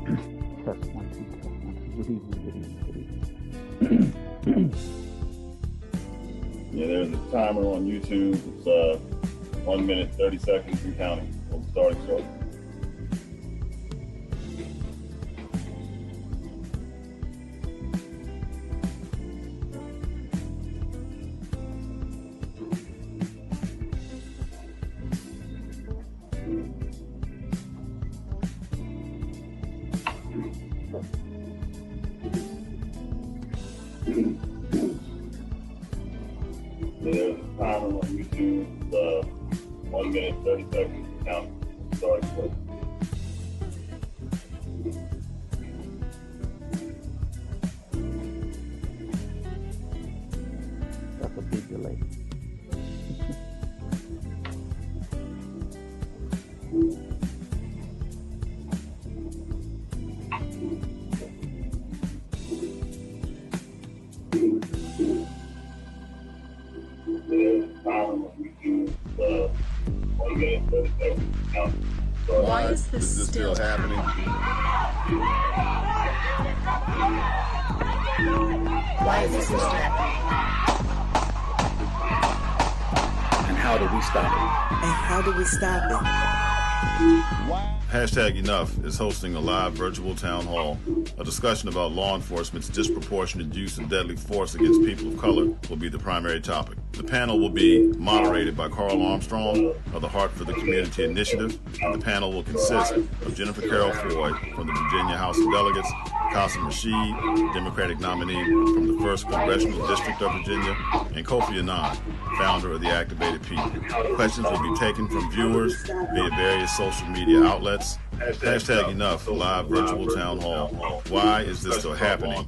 Test one, two, test one, two. Good evening, good evening, good evening. Yeah, there's a timer on YouTube. It's 1 minute, 30 seconds and counting. We'll start shortly. There's a timer on YouTube. It's 1 minute, 30 seconds and counting. We'll start shortly. That's a big delay. There's a timer on YouTube. It's 1 minute, 30 seconds and counting. Why is this still happening? Why is this still happening? And how do we stop it? And how do we stop it? Hashtag Enough is hosting a live virtual town hall. A discussion about law enforcement's disproportionate use of deadly force against people of color will be the primary topic. The panel will be moderated by Carl Armstrong of the Heart for the Community Initiative. The panel will consist of Jennifer Carroll Foy from the Virginia House of Delegates, Qasim Rashid, Democratic nominee from the 1st Congressional District of Virginia, and Kofi Annan, founder of the Activated People. Questions will be taken from viewers via various social media outlets. Hashtag Enough live virtual town hall. Why is this still happening?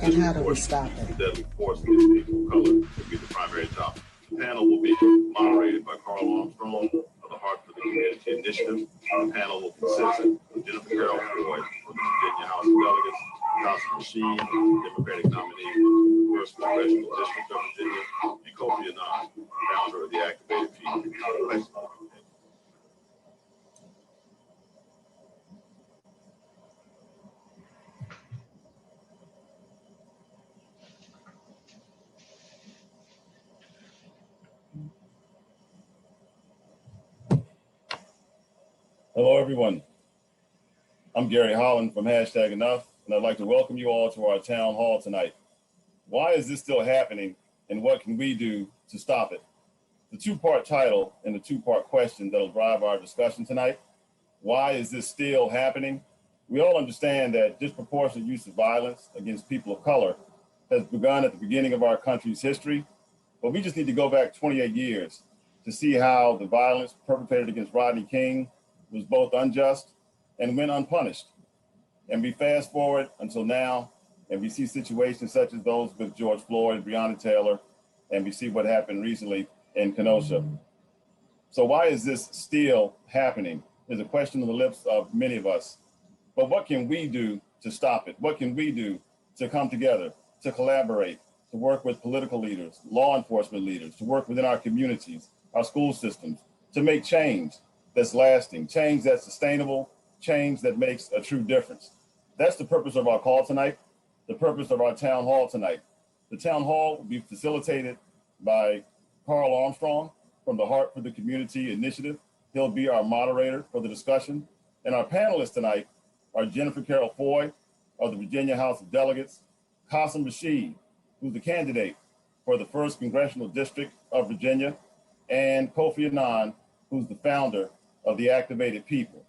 And how do we stop it? Deadly force against people of color will be the primary topic. The panel will be moderated by Carl Armstrong of the Heart for the Community Initiative. The panel will consist of Jennifer Carroll Foy from the Virginia House of Delegates, Qasim Rashid, Democratic nominee from the 1st Congressional District of Virginia, and Kofi Annan, founder of the Activated People. Hello, everyone. I'm Gary Holland from Hashtag Enough, and I'd like to welcome you all to our town hall tonight. Why is this still happening, and what can we do to stop it? The two-part title and the two-part question that'll drive our discussion tonight. Why is this still happening? We all understand that disproportionate use of violence against people of color has begun at the beginning of our country's history, but we just need to go back 28 years to see how the violence perpetrated against Rodney King was both unjust and went unpunished. And we fast forward until now, and we see situations such as those with George Floyd, Breonna Taylor, and we see what happened recently in Kenosha. So why is this still happening? Is a question on the lips of many of us. But what can we do to stop it? What can we do to come together, to collaborate, to work with political leaders, law enforcement leaders, to work within our communities, our school systems, to make change that's lasting, change that's sustainable, change that makes a true difference? That's the purpose of our call tonight, the purpose of our town hall tonight. The town hall will be facilitated by Carl Armstrong from the Heart for the Community Initiative. He'll be our moderator for the discussion. And our panelists tonight are Jennifer Carroll Foy of the Virginia House of Delegates, Qasim Rashid, who's the candidate for the 1st Congressional District of Virginia, and Kofi Annan, who's the founder of the Activated People.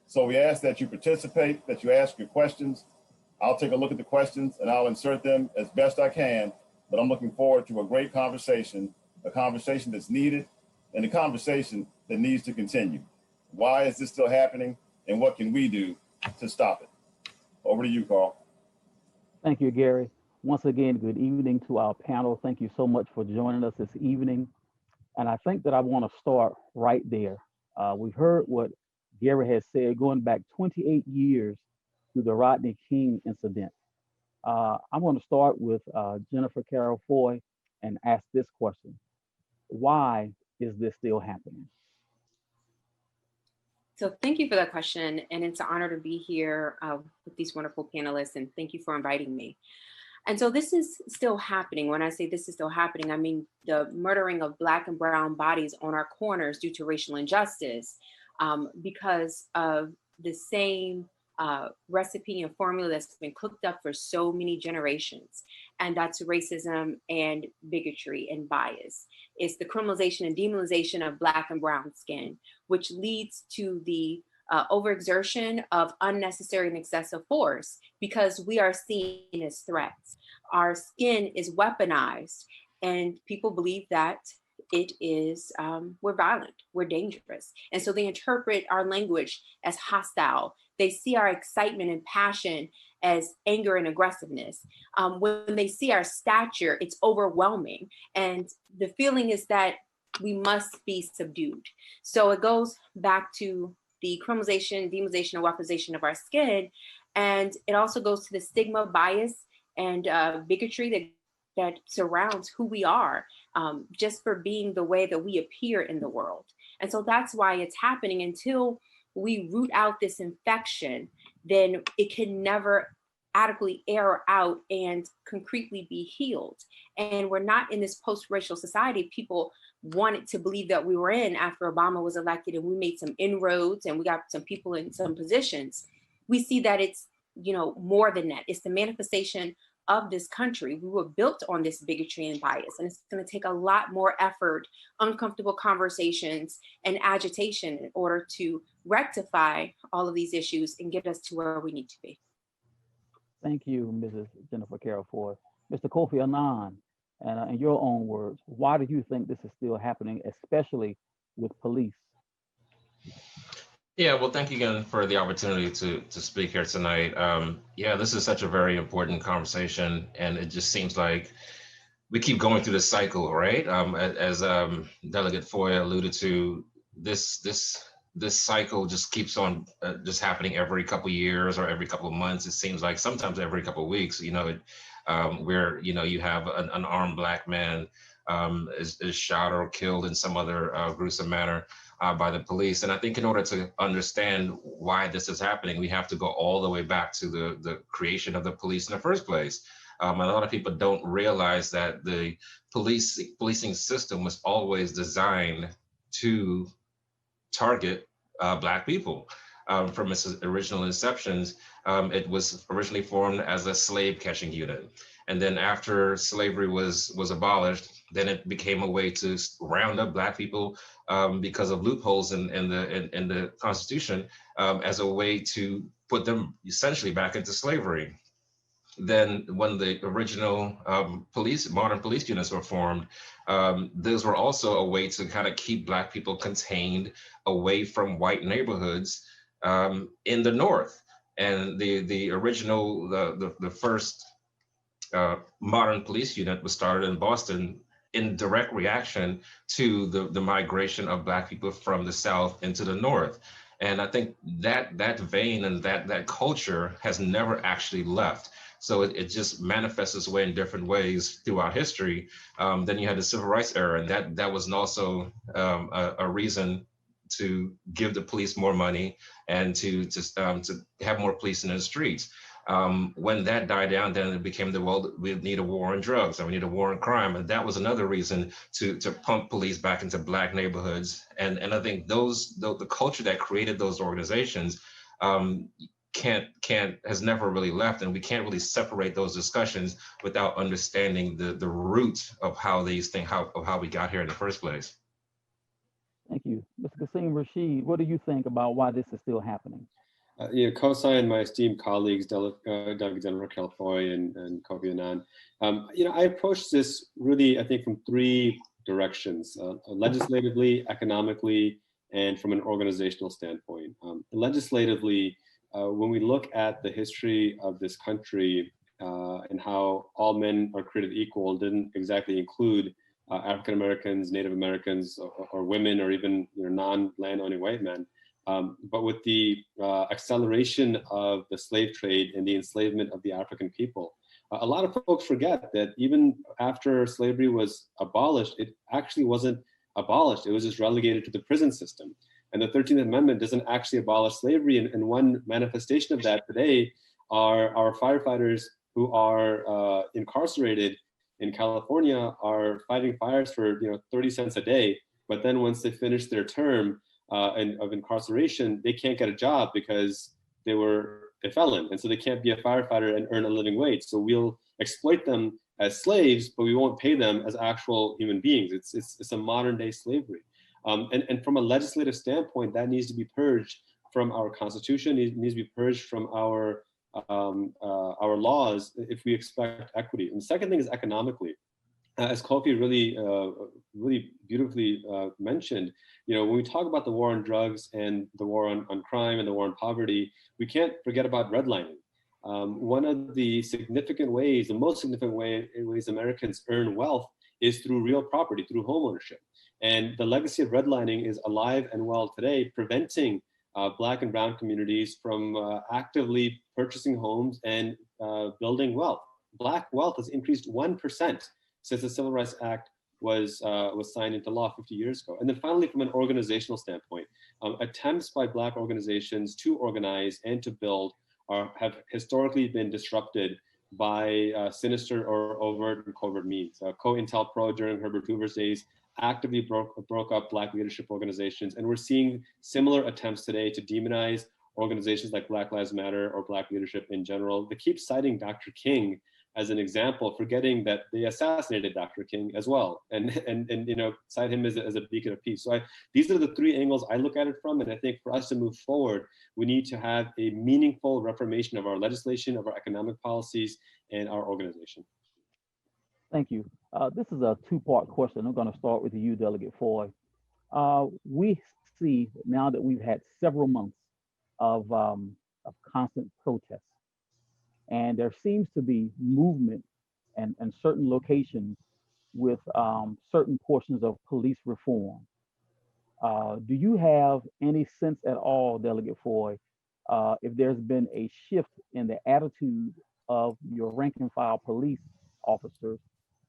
So we ask that you participate, that you ask your questions. I'll take a look at the questions and I'll insert them as best I can, but I'm looking forward to a great conversation, a conversation that's needed, and a conversation that needs to continue. Why is this still happening, and what can we do to stop it? Over to you, Carl. Thank you, Gary. Once again, good evening to our panel. Thank you so much for joining us this evening. And I think that I want to start right there. We've heard what Gary has said, going back 28 years to the Rodney King incident. I'm going to start with Jennifer Carroll Foy and ask this question. Why is this still happening? So thank you for that question. And it's an honor to be here with these wonderful panelists. And thank you for inviting me. And so this is still happening. When I say this is still happening, I mean the murdering of Black and brown bodies on our corners due to racial injustice because of the same recipe and formula that's been cooked up for so many generations. And that's racism and bigotry and bias. It's the criminalization and demonization of Black and brown skin, which leads to the overexertion of unnecessary and excessive force because we are seen as threats. Our skin is weaponized, and people believe that it is, we're violent, we're dangerous. And so they interpret our language as hostile. They see our excitement and passion as anger and aggressiveness. When they see our stature, it's overwhelming. And the feeling is that we must be subdued. So it goes back to the criminalization, demonization, and weaponization of our skin. And it also goes to the stigma, bias, and bigotry that surrounds who we are just for being the way that we appear in the world. And so that's why it's happening. Until we root out this infection, then it can never adequately air out and concretely be healed. And we're not in this post-racial society people wanted to believe that we were in after Obama was elected, and we made some inroads and we got some people in some positions. We see that it's, you know, more than that. It's the manifestation of this country. We were built on this bigotry and bias, and it's going to take a lot more effort, uncomfortable conversations, and agitation in order to rectify all of these issues and get us to where we need to be. Thank you, Mrs. Jennifer Carroll Ford. Mr. Kofi Annan, and in your own words, why do you think this is still happening, especially with police? Yeah, well, thank you again for the opportunity to speak here tonight. Yeah, this is such a very important conversation, and it just seems like we keep going through this cycle, right? As Delegate Foy alluded to, this cycle just keeps on just happening every couple of years or every couple of months. It seems like sometimes every couple of weeks, you know, where, you know, you have an armed Black man is shot or killed in some other gruesome manner by the police. And I think in order to understand why this is happening, we have to go all the way back to the creation of the police in the first place. A lot of people don't realize that the policing system was always designed to target Black people. From its original inceptions, it was originally formed as a slave catching unit. And then after slavery was abolished, then it became a way to round up Black people because of loopholes in the Constitution as a way to put them essentially back into slavery. Then when the original modern police units were formed, those were also a way to kind of keep Black people contained away from white neighborhoods in the North. And the original, the first modern police unit was started in Boston in direct reaction to the migration of Black people from the South into the North. And I think that vein and that culture has never actually left. So it just manifests its way in different ways throughout history. Then you had the Civil Rights era, and that was also a reason to give the police more money and to have more police in the streets. When that died down, then it became we need a war on drugs and we need a war on crime. And that was another reason to pump police back into Black neighborhoods. And I think the culture that created those organizations has never really left, and we can't really separate those discussions without understanding the root of how these things, how we got here in the first place. Thank you. Mr. Kasim Rashid, what do you think about why this is still happening? Co-sign my esteemed colleagues, Dr. Jennifer Carroll Ford and Kofi Annan. I approach this really, I think, from three directions: legislatively, economically, and from an organizational standpoint. Legislatively, when we look at the history of this country and how all men are created equal, didn't exactly include African Americans, Native Americans, or women, or even non-land-owning white men. But with the acceleration of the slave trade and the enslavement of the African people, a lot of folks forget that even after slavery was abolished, it actually wasn't abolished. It was just relegated to the prison system. And the 13th Amendment doesn't actually abolish slavery. And one manifestation of that today are our firefighters who are incarcerated in California are fighting fires for 30 cents a day. But then once they finish their term of incarceration, they can't get a job because they were a felon. And so they can't be a firefighter and earn a living wage. So we'll exploit them as slaves, but we won't pay them as actual human beings. It's a modern day slavery. And from a legislative standpoint, that needs to be purged from our constitution. It needs to be purged from our laws if we expect equity. And the second thing is economically. As Kofi really beautifully mentioned, when we talk about the war on drugs and the war on crime and the war on poverty, we can't forget about redlining. One of the significant ways, the most significant ways Americans earn wealth is through real property, through homeownership. And the legacy of redlining is alive and well today, preventing Black and Brown communities from actively purchasing homes and building wealth. Black wealth has increased 1% since the Civil Rights Act was signed into law 50 years ago. And then finally, from an organizational standpoint, attempts by Black organizations to organize and to build have historically been disrupted by sinister or overt and covert means. COINTELPRO during Herbert Hoover's days actively broke up Black leadership organizations. And we're seeing similar attempts today to demonize organizations like Black Lives Matter or Black leadership in general. They keep citing Dr. King as an example, forgetting that they assassinated Dr. King as well, and cite him as a beacon of peace. So these are the three angles I look at it from, and I think for us to move forward, we need to have a meaningful reformation of our legislation, of our economic policies, and our organization. Thank you. This is a two-part question. I'm going to start with you, Delegate Foy. We see now that we've had several months of constant protests, and there seems to be movement and certain locations with certain portions of police reform. Do you have any sense at all, Delegate Foy, if there's been a shift in the attitude of your rank and file police officers?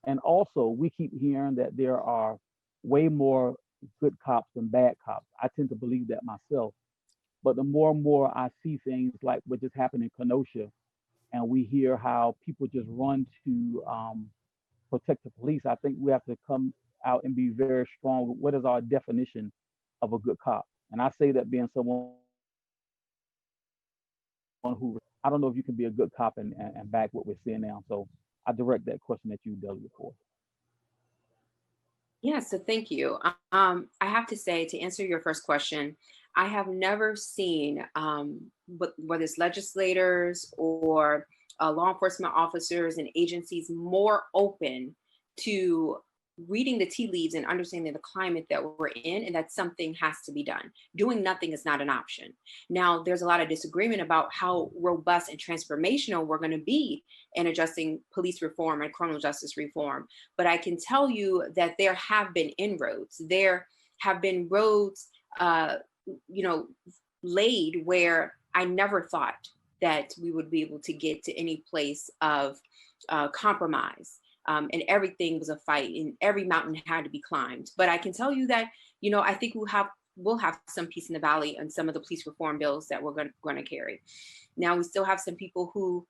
And also, we keep hearing that there are way more good cops than bad cops. I tend to believe that myself. But the more and more I see things like what just happened in Kenosha, and we hear how people just run to protect the police, I think we have to come out and be very strong. What is our definition of a good cop? And I say that being someone who, I don't know if you can be a good cop and back what we're seeing now. So I direct that question at you, Delegate Foy. Yeah, so thank you. I have to say, to answer your first question, I have never seen, whether it's legislators or law enforcement officers and agencies, more open to reading the tea leaves and understanding the climate that we're in, and that something has to be done. Doing nothing is not an option. Now, there's a lot of disagreement about how robust and transformational we're going to be in addressing police reform and criminal justice reform. But I can tell you that there have been inroads. There have been roads, laid where I never thought that we would be able to get to any place of compromise. And everything was a fight, and every mountain had to be climbed. But I can tell you that, I think we'll have some peace in the valley on some of the police reform bills that we're going to carry. Now, we still have some people who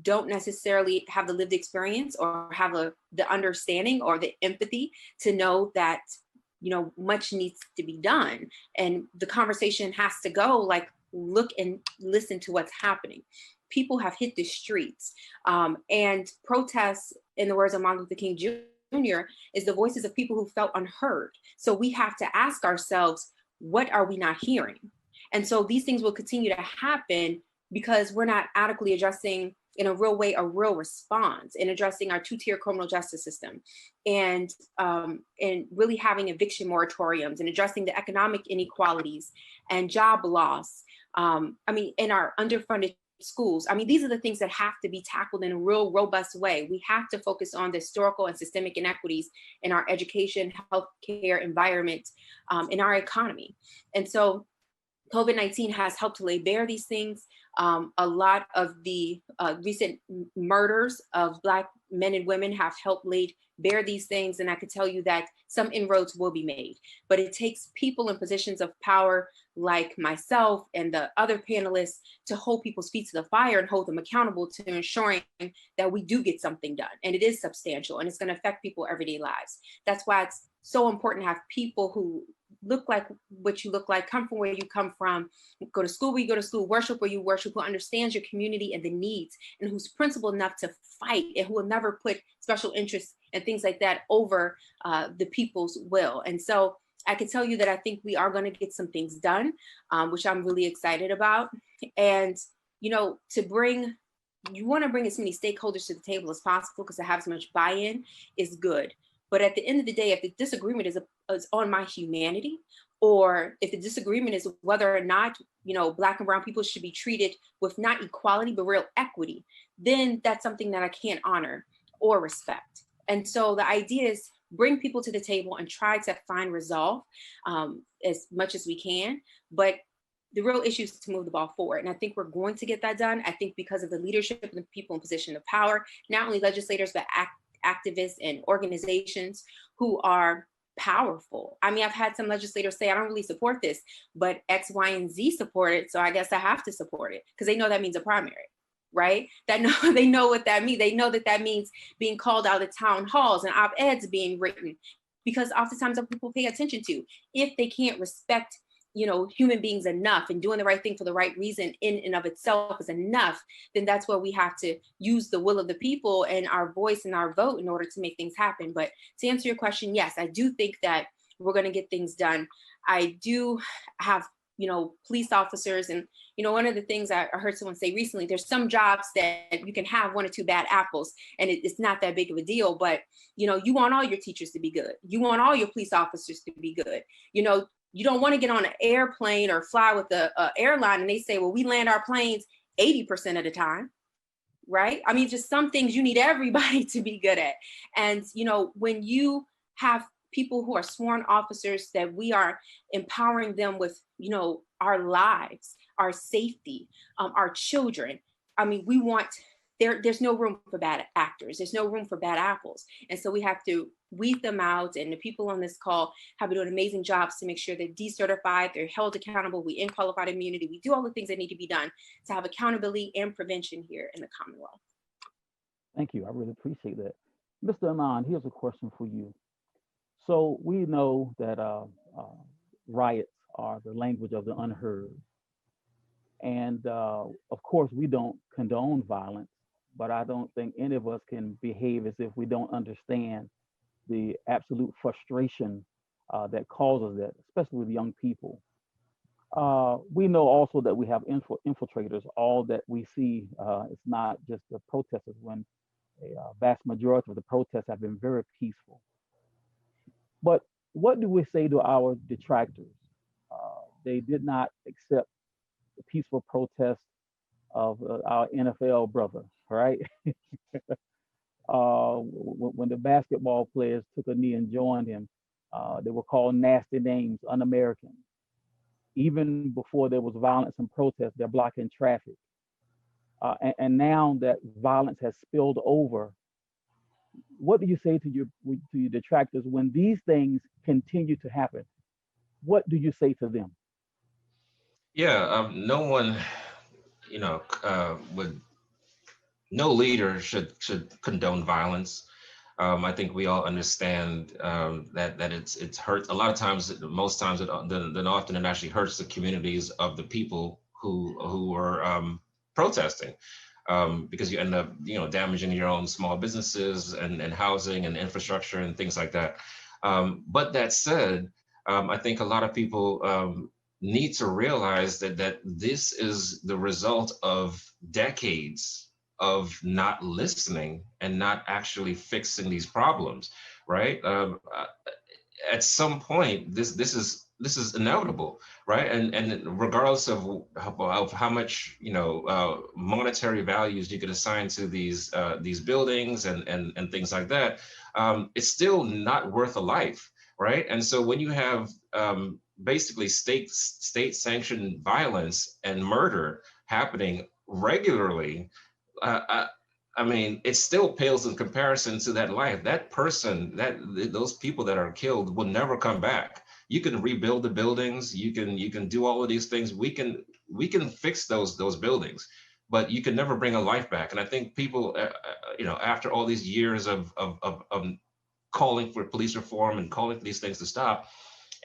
don't necessarily have the lived experience or have the understanding or the empathy to know that, much needs to be done. And the conversation has to go like, look and listen to what's happening. People have hit the streets, and protests, in the words of Martin Luther King Jr., is the voices of people who felt unheard. So we have to ask ourselves, what are we not hearing? And so these things will continue to happen because we're not adequately addressing in a real way, a real response in addressing our two-tier criminal justice system, and really having eviction moratoriums and addressing the economic inequalities and job loss. In our underfunded schools. These are the things that have to be tackled in a real robust way. We have to focus on the historical and systemic inequities in our education, healthcare, environment, in our economy. And so COVID-19 has helped to lay bare these things. A lot of the recent murders of Black men and women have helped lay bear these things, and I could tell you that some inroads will be made. But it takes people in positions of power like myself and the other panelists to hold people's feet to the fire and hold them accountable to ensuring that we do get something done. And it is substantial, and it's going to affect people's everyday lives. That's why it's so important to have people who look like what you look like, come from where you come from, go to school where you go to school, worship where you worship, who understands your community and the needs, and who's principled enough to fight, and who will never put special interests and things like that over the people's will. And so I can tell you that I think we are going to get some things done, which I'm really excited about. And, you know, you want to bring as many stakeholders to the table as possible, because to have as much buy-in is good. But at the end of the day, if the disagreement is on my humanity, or if the disagreement is whether or not, you know, Black and brown people should be treated with not equality, but real equity, then that's something that I can't honor or respect. And so the idea is bring people to the table and try to find resolve as much as we can. But the real issue is to move the ball forward. And I think we're going to get that done. I think because of the leadership and the people in position of power, not only legislators, but activists and organizations who are powerful. I mean, I've had some legislators say, I don't really support this, but X, Y, and Z support it. So I guess I have to support it, because they know that means a primary, right? They know what that means. They know that that means being called out of town halls and op-eds being written, because oftentimes people pay attention to. If they can't respect, you know, human beings enough, and doing the right thing for the right reason in and of itself is enough, then that's where we have to use the will of the people and our voice and our vote in order to make things happen. But to answer your question, yes, I do think that we're going to get things done. I do have, you know, police officers, and, you know, one of the things I heard someone say recently, there's some jobs that you can have one or two bad apples and it's not that big of a deal, but, you know, you want all your teachers to be good. You want all your police officers to be good. You know, you don't want to get on an airplane or fly with the airline and they say, well, we land our planes 80% of the time, right? I mean, just some things you need everybody to be good at. And, you know, when you have people who are sworn officers, that we are empowering them with, you know, our lives, our safety, our children. I mean, we want, there's no room for bad actors. There's no room for bad apples. And so we have to weed them out. And the people on this call have been doing amazing jobs to make sure they're decertified, they're held accountable, we end qualified immunity, we do all the things that need to be done to have accountability and prevention here in the Commonwealth. Thank you. I really appreciate that. Mr. Anand, here's a question for you. So we know that riots are the language of the unheard. And of course, we don't condone violence, but I don't think any of us can behave as if we don't understand the absolute frustration that causes that, especially with young people. We know also that we have infiltrators. All that we see is not just the protesters, when a vast majority of the protests have been very peaceful. But what do we say to our detractors? They did not accept the peaceful protest of our NFL brother, right? When the basketball players took a knee and joined him, they were called nasty names, un-American. Even before there was violence and protest, they're blocking traffic. And now that violence has spilled over, what do you say to your detractors when these things continue to happen? What do you say to them? Yeah, no one, you know, no leader should condone violence. I think we all understand that it's hurt. A lot of times, most times, than often, it actually hurts the communities of the people who are protesting, because you end up, you know, damaging your own small businesses and housing and infrastructure and things like that. But that said, I think a lot of people need to realize that this is the result of decades of not listening and not actually fixing these problems, right? At some point, this is inevitable, right? And regardless of how much, you know, monetary values you could assign to these buildings and things like that, it's still not worth a life, right? And so when you have basically state-sanctioned violence and murder happening regularly, I I mean, it still pales in comparison to that life. That person, those people that are killed will never come back. You can rebuild the buildings. You can do all of these things. We can fix those buildings, but you can never bring a life back. And I think people, after all these years of calling for police reform and calling for these things to stop,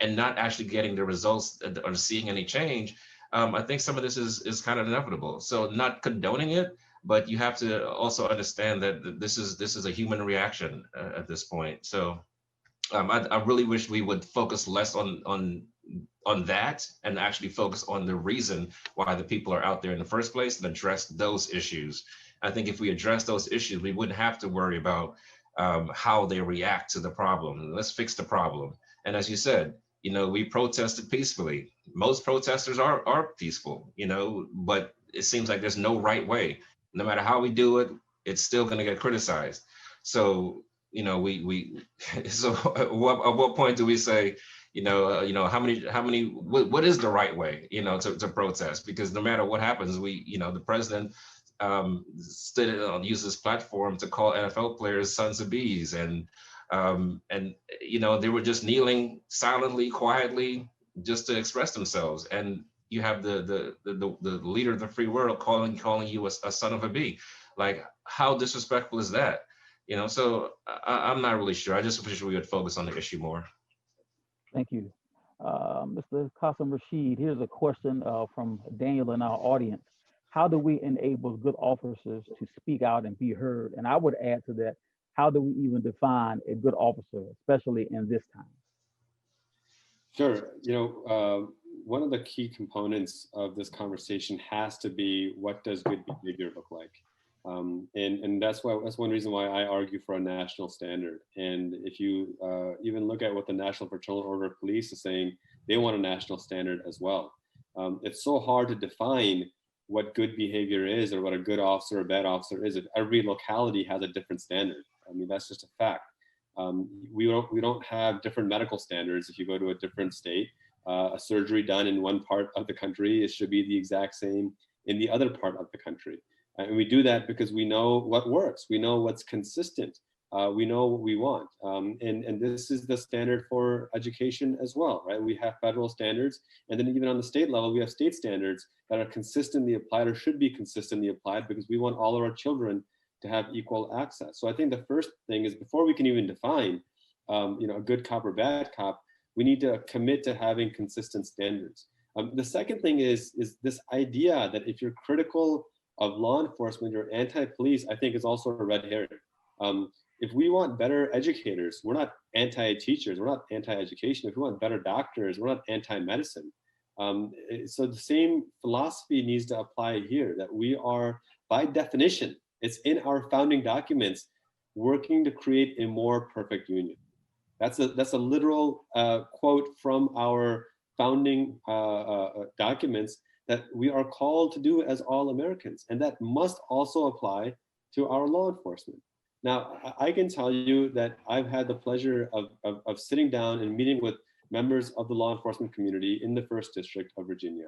and not actually getting the results or seeing any change, I think some of this is kind of inevitable. So not condoning it, but you have to also understand that this is a human reaction at this point. So I really wish we would focus less on that and actually focus on the reason why the people are out there in the first place and address those issues. I think if we address those issues, we wouldn't have to worry about how they react to the problem. Let's fix the problem. And as you said, we protested peacefully. Most protesters are peaceful, but it seems like there's no right way. No matter how we do it, it's still going to get criticized. So, so at what point do we say, what is the right way, to protest? Because no matter what happens, the president used his platform to call NFL players sons of bees, and they were just kneeling silently, quietly, just to express themselves. And you have the leader of the free world calling you a son of a bee. Like, how disrespectful is that? So I'm not really sure. I just wish we would focus on the issue more. Thank you. Mr. Qasim Rashid, here's a question from Daniel in our audience. How do we enable good officers to speak out and be heard? And I would add to that, how do we even define a good officer, especially in this time? Sure. One of the key components of this conversation has to be, what does good behavior look like? And that's one reason why I argue for a national standard. And if you even look at what the National Fraternal Order of Police is saying, they want a national standard as well. It's so hard to define what good behavior is, or what a good officer or bad officer is, if every locality has a different standard. I mean, that's just a fact. We don't have different medical standards. If you go to a different state, a surgery done in one part of the country, it should be the exact same in the other part of the country. And we do that because we know what works. We know what's consistent. We know what we want. And this is the standard for education as well, right? We have federal standards. And then even on the state level, we have state standards that are consistently applied, or should be consistently applied, because we want all of our children to have equal access. So I think the first thing is, before we can even define a good cop or bad cop, we need to commit to having consistent standards. The second thing is this idea that if you're critical of law enforcement, you're anti-police, I think is also a red herring. If we want better educators, we're not anti-teachers, we're not anti-education. If we want better doctors, we're not anti-medicine. So the same philosophy needs to apply here, that we are, by definition, it's in our founding documents, working to create a more perfect union. That's a literal quote from our founding documents, that we are called to do as all Americans. And that must also apply to our law enforcement. Now, I can tell you that I've had the pleasure of sitting down and meeting with members of the law enforcement community in the 1st District of Virginia.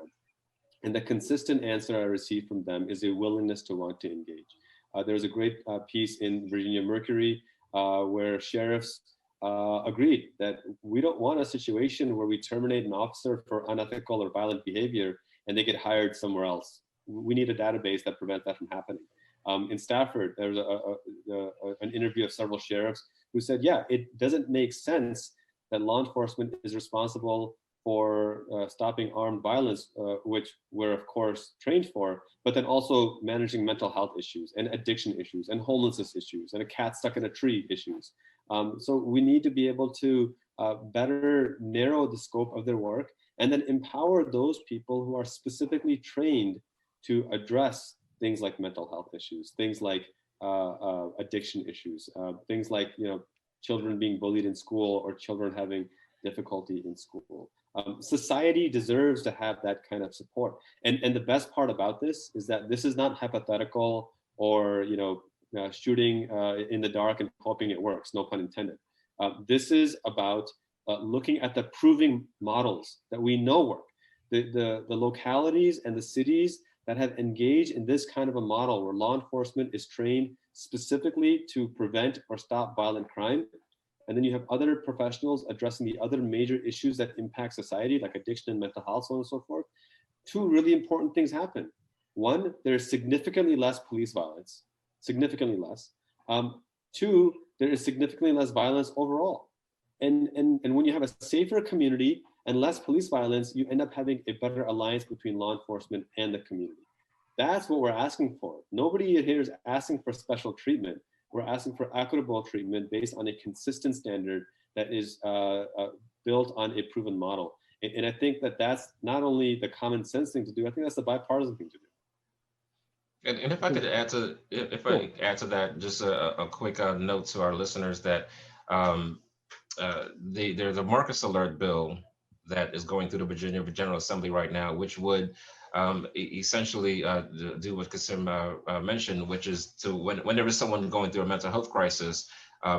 And the consistent answer I receive from them is a willingness to want to engage. There's a great piece in Virginia Mercury where sheriffs agreed that we don't want a situation where we terminate an officer for unethical or violent behavior and they get hired somewhere else. We need a database that prevents that from happening. In Stafford, there was an interview of several sheriffs who said, yeah, it doesn't make sense that law enforcement is responsible for stopping armed violence, which we're of course trained for, but then also managing mental health issues and addiction issues and homelessness issues and a cat stuck in a tree issues. So we need to be able to better narrow the scope of their work, and then empower those people who are specifically trained to address things like mental health issues, things like addiction issues, things like children being bullied in school or children having difficulty in school. Society deserves to have that kind of support. And the best part about this is that this is not hypothetical or shooting in the dark and hoping it works, no pun intended. This is about looking at the proving models that we know work. The localities and the cities that have engaged in this kind of a model where law enforcement is trained specifically to prevent or stop violent crime. And then you have other professionals addressing the other major issues that impact society, like addiction and mental health, so on and so forth. Two really important things happen. One, there's significantly less police violence, significantly less. Two, there is significantly less violence overall. And when you have a safer community and less police violence, you end up having a better alliance between law enforcement and the community. That's what we're asking for. Nobody here is asking for special treatment. We're asking for equitable treatment based on a consistent standard that is built on a proven model. And I think that that's not only the common sense thing to do, I think that's the bipartisan thing to do. And if I could add to, I add to that, just a quick note to our listeners that there's a Marcus Alert bill that is going through the Virginia General Assembly right now, which would essentially do what Kasim mentioned, which is to whenever someone going through a mental health crisis,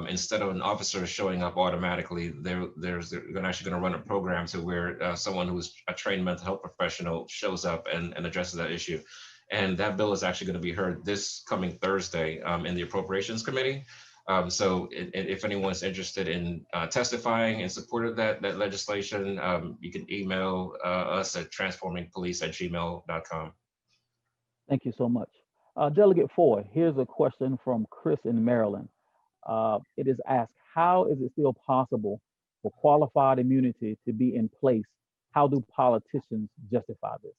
instead of an officer showing up automatically, they're actually going to run a program to where someone who's a trained mental health professional shows up and addresses that issue. And that bill is actually going to be heard this coming Thursday in the Appropriations Committee. So if anyone's interested in testifying in support of that legislation, you can email us at transformingpolice@gmail.com. Thank you so much. Delegate Foy, here's a question from Chris in Maryland. It is asked, how is it still possible for qualified immunity to be in place? How do politicians justify this?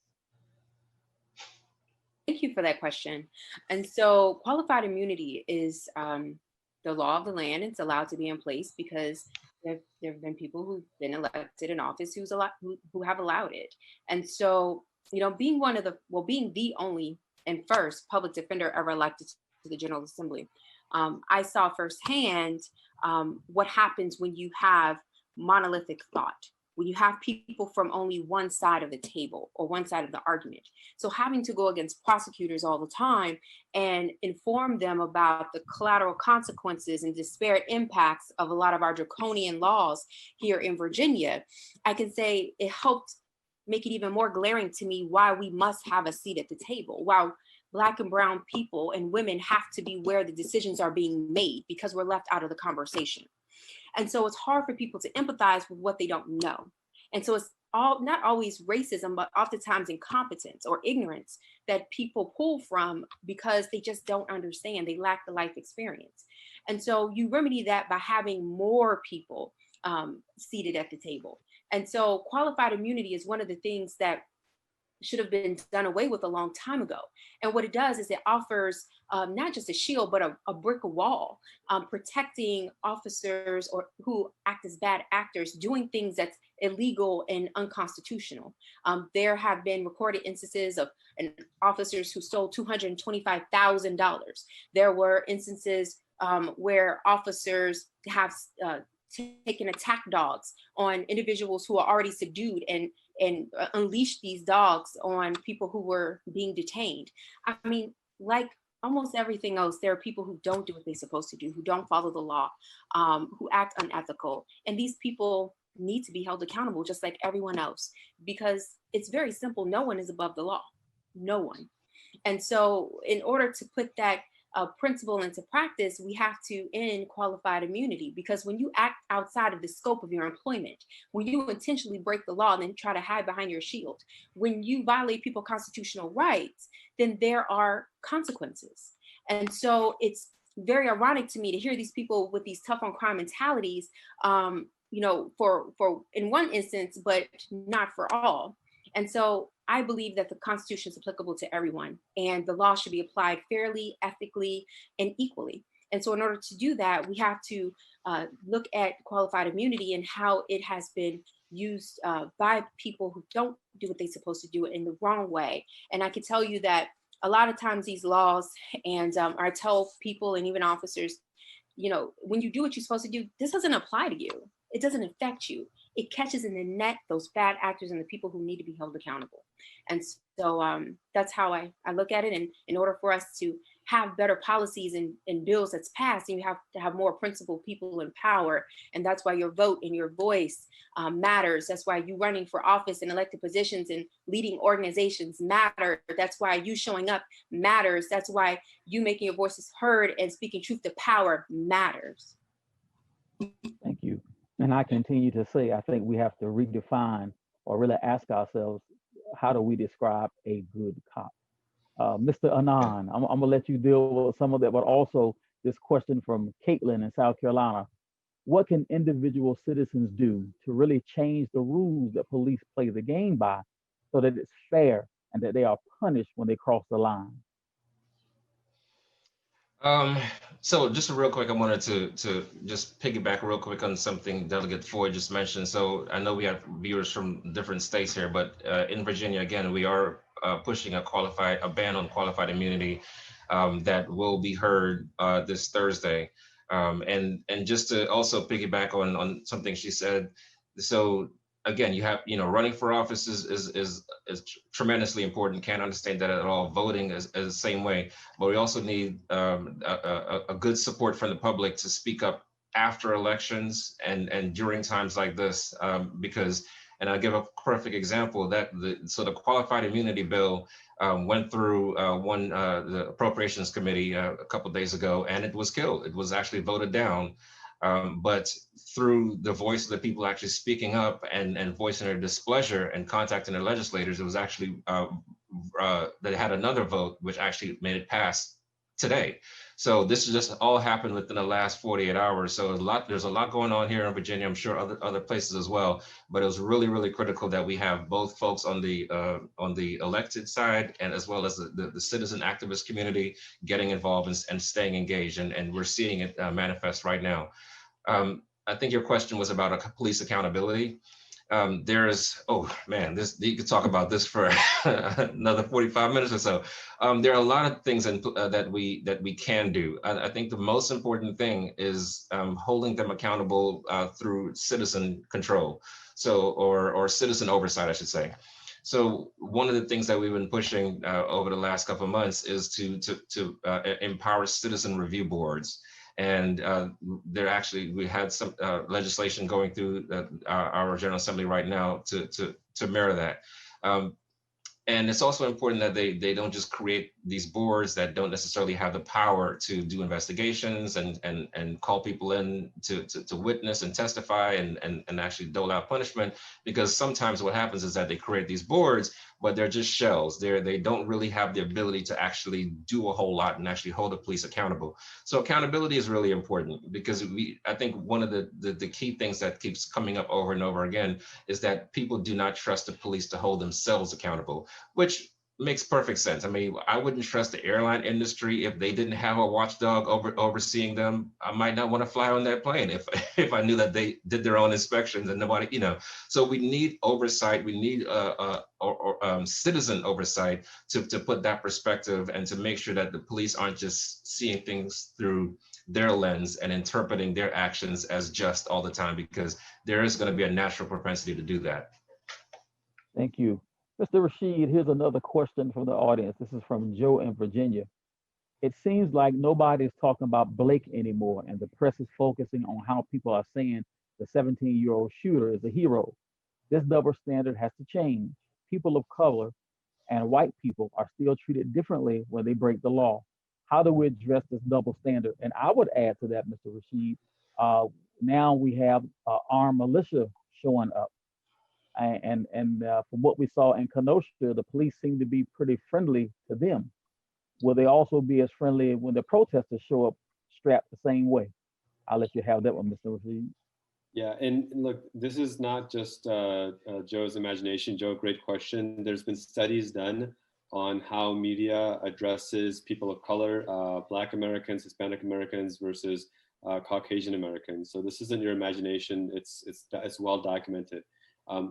Thank you for that question. And so qualified immunity is the law of the land. It's allowed to be in place because there have been people who've been elected in office who have allowed it. And so, being being the only and first public defender ever elected to the General Assembly, I saw firsthand what happens when you have monolithic thought, when you have people from only one side of the table or one side of the argument. So having to go against prosecutors all the time and inform them about the collateral consequences and disparate impacts of a lot of our draconian laws here in Virginia, I can say it helped make it even more glaring to me why we must have a seat at the table, why Black and brown people and women have to be where the decisions are being made because we're left out of the conversation. And so it's hard for people to empathize with what they don't know. And so it's not always racism, but oftentimes incompetence or ignorance that people pull from because they just don't understand. They lack the life experience. And so you remedy that by having more people seated at the table. And so qualified immunity is one of the things that should have been done away with a long time ago. And what it does is it offers not just a shield, but a brick wall, protecting officers or who act as bad actors doing things that's illegal and unconstitutional. There have been recorded instances of officers who stole $225,000. There were instances where officers have taken attack dogs on individuals who are already subdued and unleash these dogs on people who were being detained. I mean, like almost everything else, there are people who don't do what they're supposed to do, who don't follow the law, who act unethical. And these people need to be held accountable just like everyone else, because it's very simple. No one is above the law, no one. And so in order to put that principle into practice, we have to end qualified immunity, because when you act outside of the scope of your employment, when you intentionally break the law and then try to hide behind your shield, when you violate people's constitutional rights, then there are consequences. And so it's very ironic to me to hear these people with these tough on crime mentalities, for in one instance, but not for all. And so I believe that the Constitution is applicable to everyone, and the law should be applied fairly, ethically, and equally. And so in order to do that, we have to look at qualified immunity and how it has been used by people who don't do what they're supposed to do in the wrong way. And I can tell you that a lot of times these laws, and I tell people and even officers, when you do what you're supposed to do, this doesn't apply to you. It doesn't affect you. it catches in the net those bad actors and the people who need to be held accountable. And so that's how I look at it. And in order for us to have better policies and bills that's passed, you have to have more principled people in power. And that's why your vote and your voice matters. That's why you running for office and elected positions and leading organizations matter. That's why you showing up matters. That's why you making your voices heard and speaking truth to power matters. Thank you. And I continue to say, I think we have to redefine or really ask ourselves, how do we describe a good cop? Mr. Anand, I'm gonna let you deal with some of that, but also this question from Caitlin in South Carolina. What can individual citizens do to really change the rules that police play the game by so that it's fair and that they are punished when they cross the line? So just real quick, I wanted to just piggyback real quick on something Delegate Ford just mentioned. So I know we have viewers from different states here, but in Virginia, again, we are pushing a ban on qualified immunity that will be heard this Thursday. And just to also piggyback on something she said, so again, you have, running for office is tremendously important. Can't understand that at all. Voting is the same way, but we also need a good support from the public to speak up after elections and during times like this, because, and I'll give a perfect example that the qualified immunity bill went through the Appropriations Committee a couple of days ago, and it was killed. It was actually voted down. But through the voice of the people actually speaking up and voicing their displeasure and contacting their legislators, it was actually, they had another vote, which actually made it pass today. So this has just all happened within the last 48 hours. So there's a lot going on here in Virginia, I'm sure other places as well, but it was really, really critical that we have both folks on the elected side and as well as the citizen activist community getting involved and staying engaged. And we're seeing it manifest right now. I think your question was about police accountability. Oh man, you could talk about this for another 45 minutes or so. There are a lot of things that we can do. I think the most important thing is holding them accountable through citizen control, or citizen oversight, I should say. So one of the things that we've been pushing over the last couple of months is to empower citizen review boards. And we had some legislation going through our General Assembly right now to mirror that. And it's also important that they don't just create these boards that don't necessarily have the power to do investigations and call people in to witness and testify and actually dole out punishment. Because sometimes what happens is that they create these boards, but they're just shells. They don't really have the ability to actually do a whole lot and actually hold the police accountable. So accountability is really important, because I think one of the key things that keeps coming up over and over again is that people do not trust the police to hold themselves accountable, which makes perfect sense. I mean, I wouldn't trust the airline industry if they didn't have a watchdog overseeing them. I might not want to fly on that plane if I knew that they did their own inspections and nobody, So we need oversight. We need citizen oversight to put that perspective and to make sure that the police aren't just seeing things through their lens and interpreting their actions as just all the time, because there is going to be a natural propensity to do that. Thank you. Mr. Rashid, here's another question from the audience. This is from Joe in Virginia. It seems like nobody's talking about Blake anymore, and the press is focusing on how people are saying the 17-year-old shooter is a hero. This double standard has to change. People of color and white people are still treated differently when they break the law. How do we address this double standard? And I would add to that, Mr. Rashid, now we have armed militia showing up. And from what we saw in Kenosha, the police seem to be pretty friendly to them. Will they also be as friendly when the protesters show up strapped the same way? I'll let you have that one, Mr. Rashid. Yeah, and look, this is not just Joe's imagination. Joe, great question. There's been studies done on how media addresses people of color, Black Americans, Hispanic Americans versus Caucasian Americans. So this isn't your imagination. It's well documented.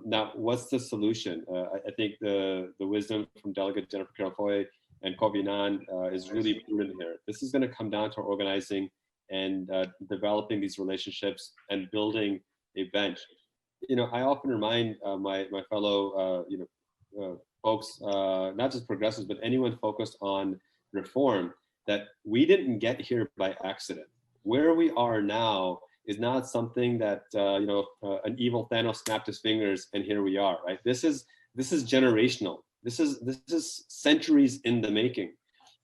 Now, what's the solution? I think the wisdom from Delegate Jennifer Carol-Foy and Kofi Annan is really prudent here. This is going to come down to organizing and developing these relationships and building a bench. I often remind my fellow folks, not just progressives, but anyone focused on reform, that we didn't get here by accident. Where we are now is not something that an evil Thanos snapped his fingers and here we are, right? This is generational. This is centuries in the making.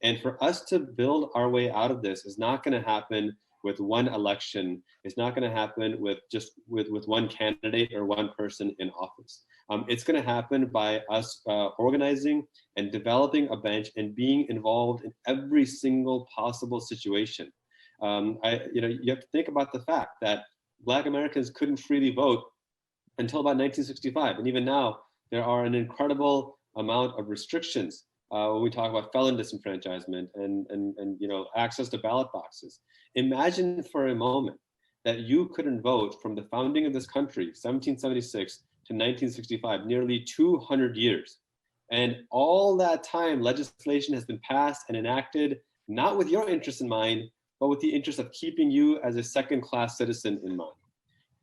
And for us to build our way out of this is not going to happen with one election. It's not going to happen with just with one candidate or one person in office. It's going to happen by us organizing and developing a bench and being involved in every single possible situation. You have to think about the fact that Black Americans couldn't freely vote until about 1965, and even now there are an incredible amount of restrictions when we talk about felon disenfranchisement and access to ballot boxes. Imagine for a moment that you couldn't vote from the founding of this country, 1776 to 1965, nearly 200 years. And all that time, legislation has been passed and enacted, not with your interest in mind, but with the interest of keeping you as a second-class citizen in mind.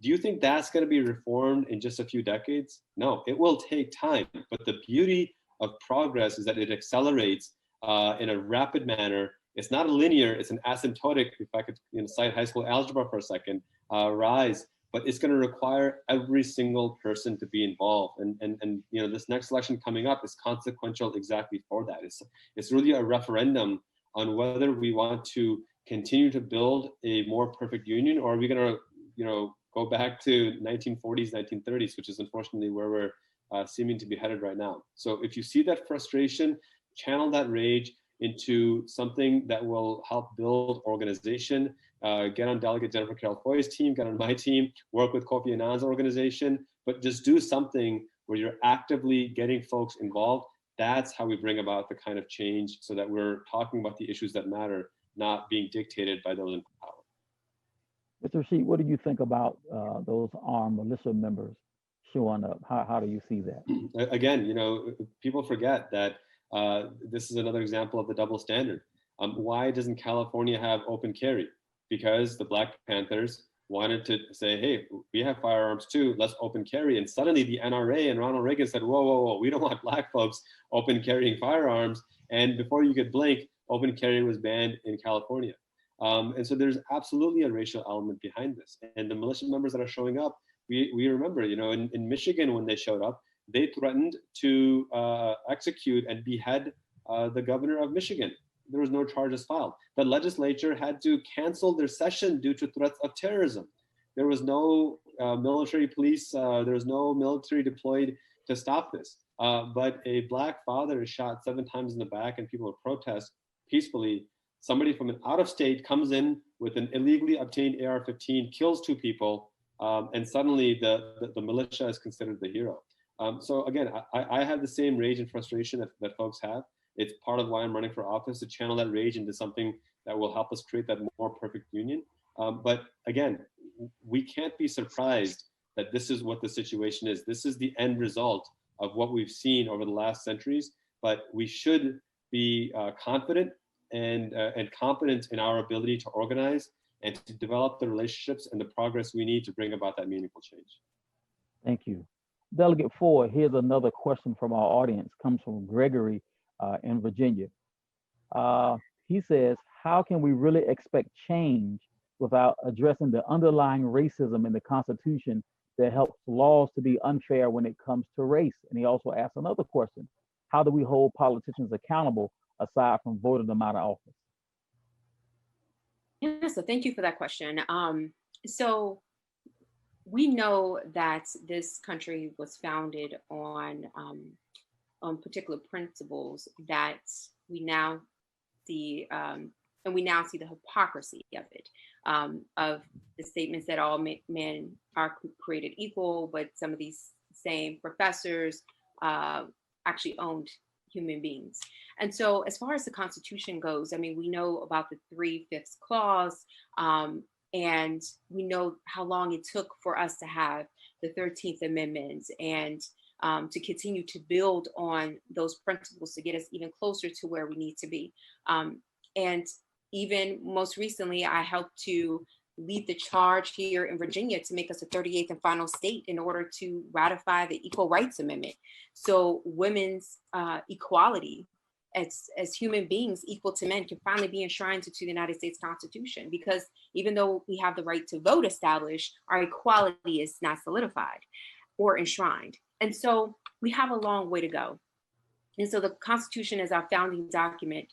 Do you think that's going to be reformed in just a few decades? No, it will take time. But the beauty of progress is that it accelerates in a rapid manner. It's not a linear, it's an asymptotic, if I could cite high school algebra for a second, rise, but it's going to require every single person to be involved. And this next election coming up is consequential exactly for that. It's really a referendum on whether we want to continue to build a more perfect union, or are we going to go back to 1940s, 1930s, which is unfortunately where we're seeming to be headed right now. So if you see that frustration, channel that rage into something that will help build organization. Get on Delegate Jennifer Carroll-Foy's team, get on my team, work with Kofi Annan's organization, but just do something where you're actively getting folks involved. That's how we bring about the kind of change, so that we're talking about the issues that matter, not being dictated by those in power. Mr. Rashid, what do you think about those armed militia members showing up? How do you see that? Again, people forget that this is another example of the double standard. Why doesn't California have open carry? Because the Black Panthers wanted to say, hey, we have firearms too, let's open carry. And suddenly the NRA and Ronald Reagan said, whoa, we don't want Black folks open carrying firearms. And before you could blink, open carry was banned in California. And so there's absolutely a racial element behind this. And the militia members that are showing up, we remember, in Michigan, when they showed up, they threatened to execute and behead the governor of Michigan. There was no charges filed. The legislature had to cancel their session due to threats of terrorism. There was no military police, there was no military deployed to stop this. But a Black father is shot 7 times in the back and people protest peacefully. Somebody from an out of state comes in with an illegally obtained AR-15, kills 2 people, and suddenly the militia is considered the hero. So again, I have the same rage and frustration that folks have. It's part of why I'm running for office, to channel that rage into something that will help us create that more perfect union. But again, we can't be surprised that this is what the situation is. This is the end result of what we've seen over the last centuries, but we should be confident and competent in our ability to organize and to develop the relationships and the progress we need to bring about that meaningful change. Thank you. Delegate Ford, here's another question from our audience, comes from Gregory in Virginia. He says, how can we really expect change without addressing the underlying racism in the Constitution that helps laws to be unfair when it comes to race? And he also asks another question: how do we hold politicians accountable aside from voting them out of office? Yeah, so thank you for that question. So we know that this country was founded on particular principles that we now see, and we now see the hypocrisy of it, of the statements that all men are created equal, but some of these same professors actually owned human beings. And so as far as the Constitution goes, I mean, we know about the 3/5 clause, and we know how long it took for us to have the 13th Amendment and to continue to build on those principles to get us even closer to where we need to be. And even most recently, I helped to lead the charge here in Virginia to make us a 38th and final state in order to ratify the Equal Rights Amendment. So women's equality as human beings equal to men can finally be enshrined into the United States Constitution, because even though we have the right to vote established, our equality is not solidified or enshrined. And so we have a long way to go. And so the Constitution is our founding document.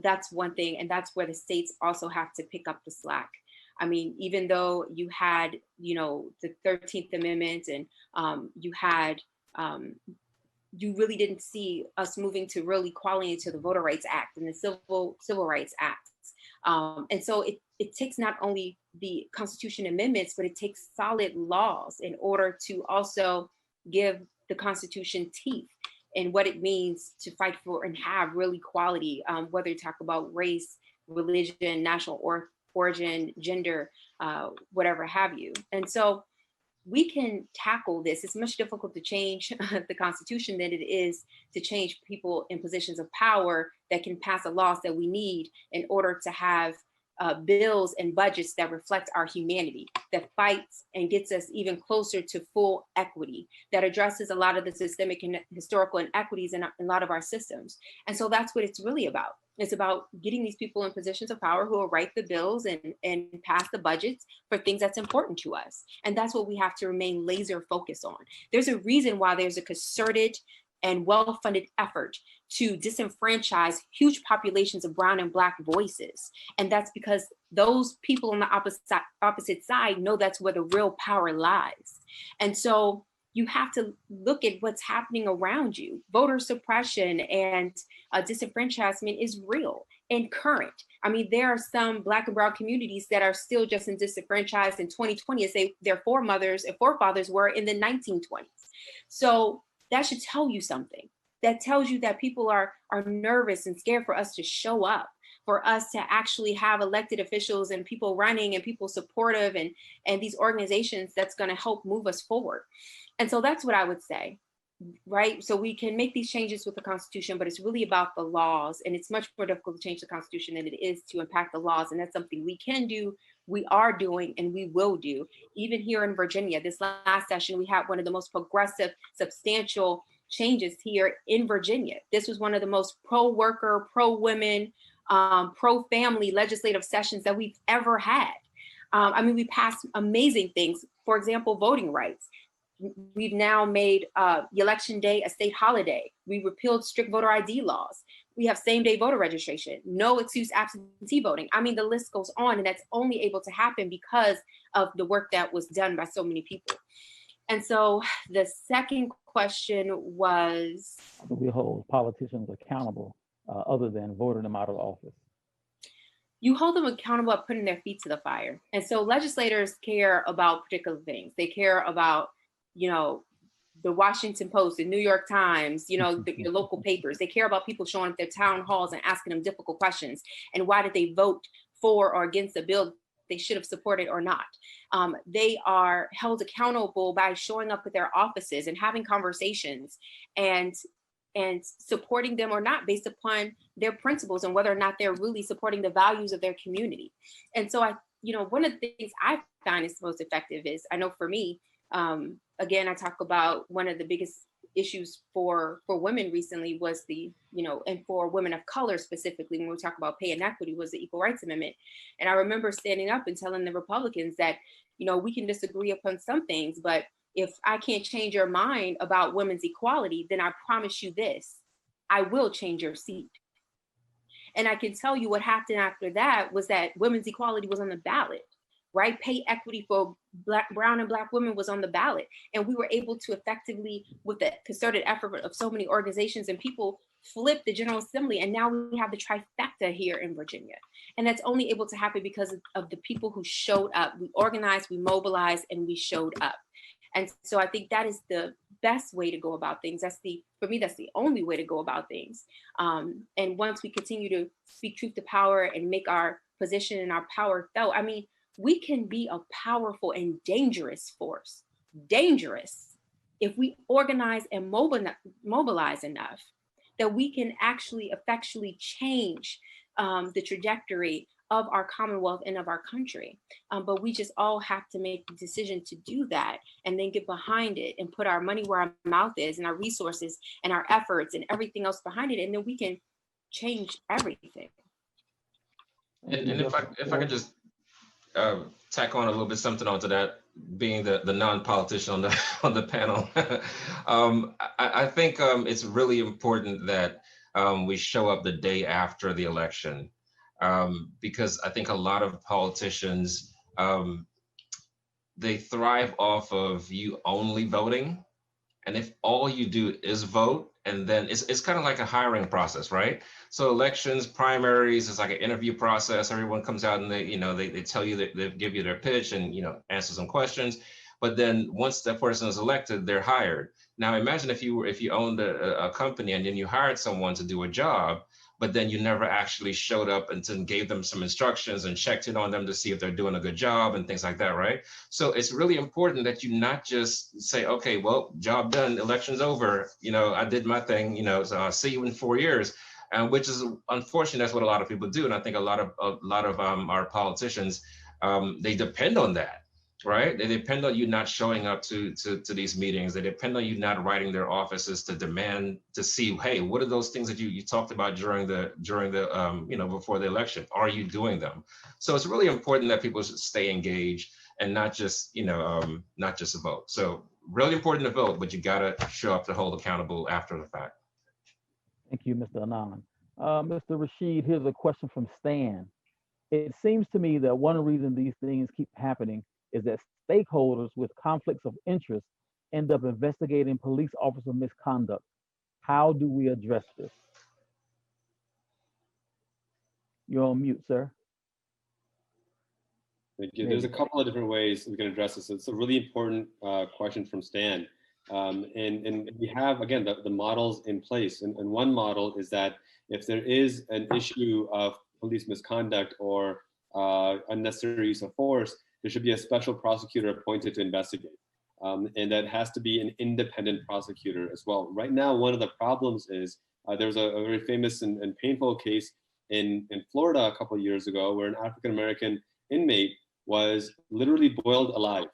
That's one thing. And that's where the states also have to pick up the slack. I mean, even though you had, you know, the 13th Amendment and you had, you really didn't see us moving to real equality into the Voter Rights Act and the Civil Rights Act. And so it takes not only the Constitution amendments, but it takes solid laws in order to also give the Constitution teeth and what it means to fight for and have real equality, whether you talk about race, religion, national origin, gender, whatever have you. And so we can tackle this. It's much difficult to change the Constitution than it is to change people in positions of power that can pass the laws that we need in order to have bills and budgets that reflect our humanity, that fights and gets us even closer to full equity, that addresses a lot of the systemic and historical inequities in a lot of our systems. And so that's what it's really about. It's about getting these people in positions of power who will write the bills and pass the budgets for things that's important to us. And that's what we have to remain laser focused on. There's a reason why there's a concerted and well-funded effort to disenfranchise huge populations of brown and Black voices. And that's because those people on the opposite side know that's where the real power lies. And so you have to look at what's happening around you. Voter suppression and disenfranchisement is real and current. I mean, there are some Black and brown communities that are still just in disenfranchised in 2020 as their foremothers and forefathers were in the 1920s. So that should tell you something. That tells you that people are nervous and scared for us to show up, for us to actually have elected officials and people running and people supportive and these organizations that's going to help move us forward. And so that's what I would say, right? So we can make these changes with the Constitution, but it's really about the laws. And it's much more difficult to change the Constitution than it is to impact the laws. And that's something we can do, we are doing, and we will do. Even here in Virginia, this last session, we had one of the most progressive, substantial changes here in Virginia. This was one of the most pro-worker, pro-women, pro-family legislative sessions that we've ever had. I mean, we passed amazing things. For example, voting rights. We've now made Election Day a state holiday. We repealed strict voter ID laws. We have same-day voter registration, no excuse absentee voting. I mean, the list goes on, and that's only able to happen because of the work that was done by so many people. And so the second question was, how do we hold politicians accountable other than voting them out of office? You hold them accountable by putting their feet to the fire. And so legislators care about particular things. They care about, you know, the Washington Post, the New York Times, you know, your local papers. They care about people showing up at their town halls and asking them difficult questions. And why did they vote for or against a bill they should have supported or not? They are held accountable by showing up at their offices and having conversations and supporting them or not based upon their principles and whether or not they're really supporting the values of their community. And so one of the things I find is most effective is, I know for me, again, I talk about one of the biggest issues for women recently was and for women of color specifically, when we talk about pay inequity, was the Equal Rights Amendment. And I remember standing up and telling the Republicans that, we can disagree upon some things, but if I can't change your mind about women's equality, then I promise you this, I will change your seat. And I can tell you what happened after that was that women's equality was on the ballot, right? Pay equity for brown and Black women was on the ballot. And we were able to effectively, with the concerted effort of so many organizations and people, flip the General Assembly. And now we have the trifecta here in Virginia. And that's only able to happen because of the people who showed up. We organized, we mobilized, and we showed up. And so I think that is the best way to go about things. For me, that's the only way to go about things. And once we continue to speak truth to power and make our position and our power felt, I mean, we can be a powerful and dangerous force, dangerous, if we organize and mobilize enough that we can actually effectually change the trajectory of our Commonwealth and of our country. But we just all have to make the decision to do that and then get behind it and put our money where our mouth is and our resources and our efforts and everything else behind it. And then we can change everything. And if I could just tack on a little bit something onto that, being the non-politician on the panel, I think it's really important that we show up the day after the election, because I think a lot of politicians, they thrive off of you only voting. And if all you do is vote, and then it's kind of like a hiring process, right? So elections, primaries, it's like an interview process. Everyone comes out and they tell you that they give you their pitch and answer some questions. But then once that person is elected, they're hired. Now imagine if you owned a company and then you hired someone to do a job, but then you never actually showed up and then gave them some instructions and checked in on them to see if they're doing a good job and things like that, right? So it's really important that you not just say, okay, well, job done, election's over, I did my thing, so I'll see you in 4 years, which is unfortunate. That's what a lot of people do, and I think a lot of our politicians, they depend on that. Right? They depend on you not showing up to these meetings. They depend on you not writing their offices to demand to see, hey, what are those things that you talked about during the before the election? Are you doing them? So it's really important that people stay engaged and not just vote. So really important to vote, but you gotta show up to hold accountable after the fact. Thank you, Mr. Anand. Mr. Rashid, here's a question from Stan. It seems to me that one reason these things keep happening is that stakeholders with conflicts of interest end up investigating police officer misconduct. How do we address this? You're on mute, sir. Thank you. There's a couple of different ways we can address this. It's a really important question from Stan. And we have, again, the models in place. And one model is that if there is an issue of police misconduct or unnecessary use of force, there should be a special prosecutor appointed to investigate. And that has to be an independent prosecutor as well. Right now, one of the problems is there was a very famous and painful case in Florida a couple of years ago where an African-American inmate was literally boiled alive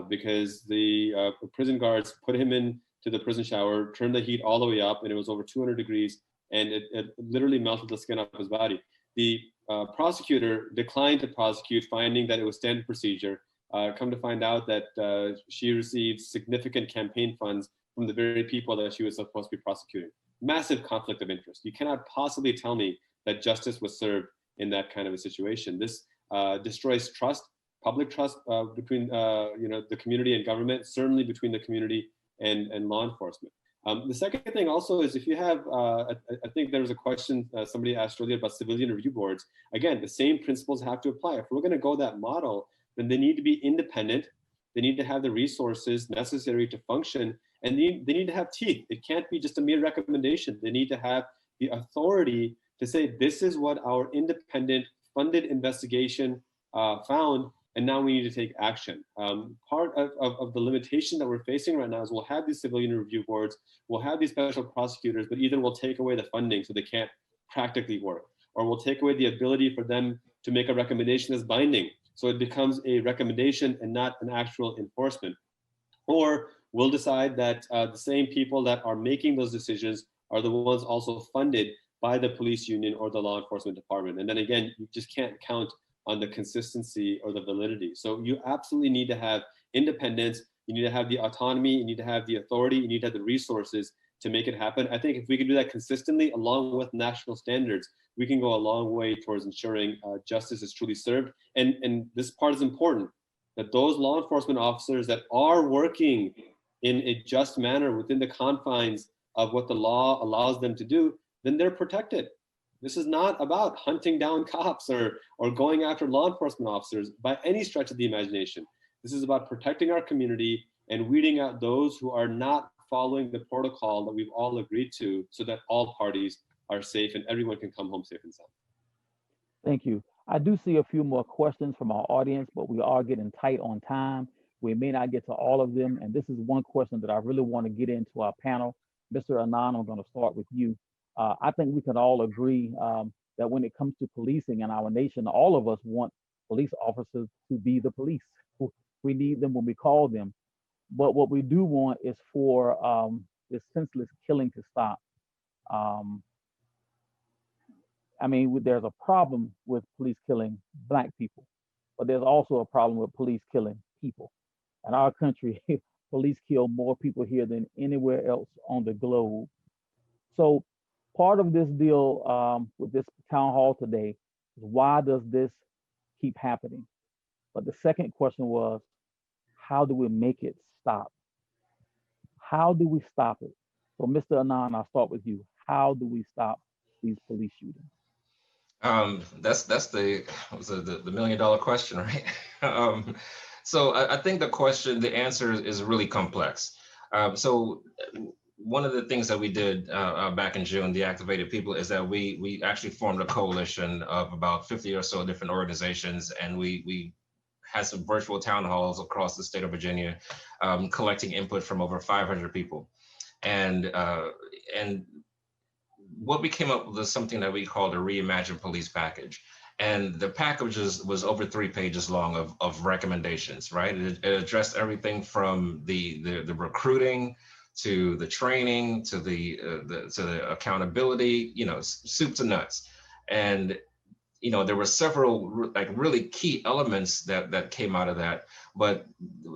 because the prison guards put him into the prison shower, turned the heat all the way up, and it was over 200 degrees, and it literally melted the skin off his body. The prosecutor declined to prosecute, finding that it was standard procedure. Come to find out that she received significant campaign funds from the very people that she was supposed to be prosecuting. Massive conflict of interest. You cannot possibly tell me that justice was served in that kind of a situation. This destroys trust, public trust between the community and government, certainly between the community and law enforcement. The second thing also is if you have, I think there was a question somebody asked earlier about civilian review boards. Again, the same principles have to apply. If we're going to go that model, then they need to be independent. They need to have the resources necessary to function, and they need to have teeth. It can't be just a mere recommendation. They need to have the authority to say, this is what our independent funded investigation found, and now we need to take action. Part of the limitation that we're facing right now is we'll have these civilian review boards, we'll have these special prosecutors, but either we'll take away the funding so they can't practically work, or we'll take away the ability for them to make a recommendation as binding, so it becomes a recommendation and not an actual enforcement. Or we'll decide that the same people that are making those decisions are the ones also funded by the police union or the law enforcement department. And then again, you just can't count on the consistency or the validity. So you absolutely need to have independence, you need to have the autonomy, you need to have the authority, you need to have the resources to make it happen. I think if we can do that consistently along with national standards, we can go a long way towards ensuring justice is truly served. And this part is important, that those law enforcement officers that are working in a just manner within the confines of what the law allows them to do, then they're protected. This is not about hunting down cops or going after law enforcement officers by any stretch of the imagination. This is about protecting our community and weeding out those who are not following the protocol that we've all agreed to, so that all parties are safe and everyone can come home safe and sound. Thank you. I do see a few more questions from our audience, but we are getting tight on time. We may not get to all of them. And this is one question that I really want to get into our panel. Mr. Anand, I'm going to start with you. I think we can all agree that when it comes to policing in our nation, all of us want police officers to be the police. We need them when we call them. But what we do want is for this senseless killing to stop. I mean, there's a problem with police killing Black people, but there's also a problem with police killing people. In our country, police kill more people here than anywhere else on the globe. So part of this deal with this town hall today is, why does this keep happening? But the second question was, how do we make it stop? How do we stop it? So Mr. Anand, I'll start with you. How do we stop these police shootings? That's the $1 million question, right? So I think the answer is really complex. So one of the things that we did back in June, the Activated People, is that we actually formed a coalition of about 50 or so different organizations, and we had some virtual town halls across the state of Virginia, collecting input from over 500 people, and what we came up with was something that we called a Reimagined Police Package. And the package was over 3 pages long of recommendations, right? It addressed everything from the recruiting to the training to the accountability, soup to nuts. And there were several really key elements that came out of that. But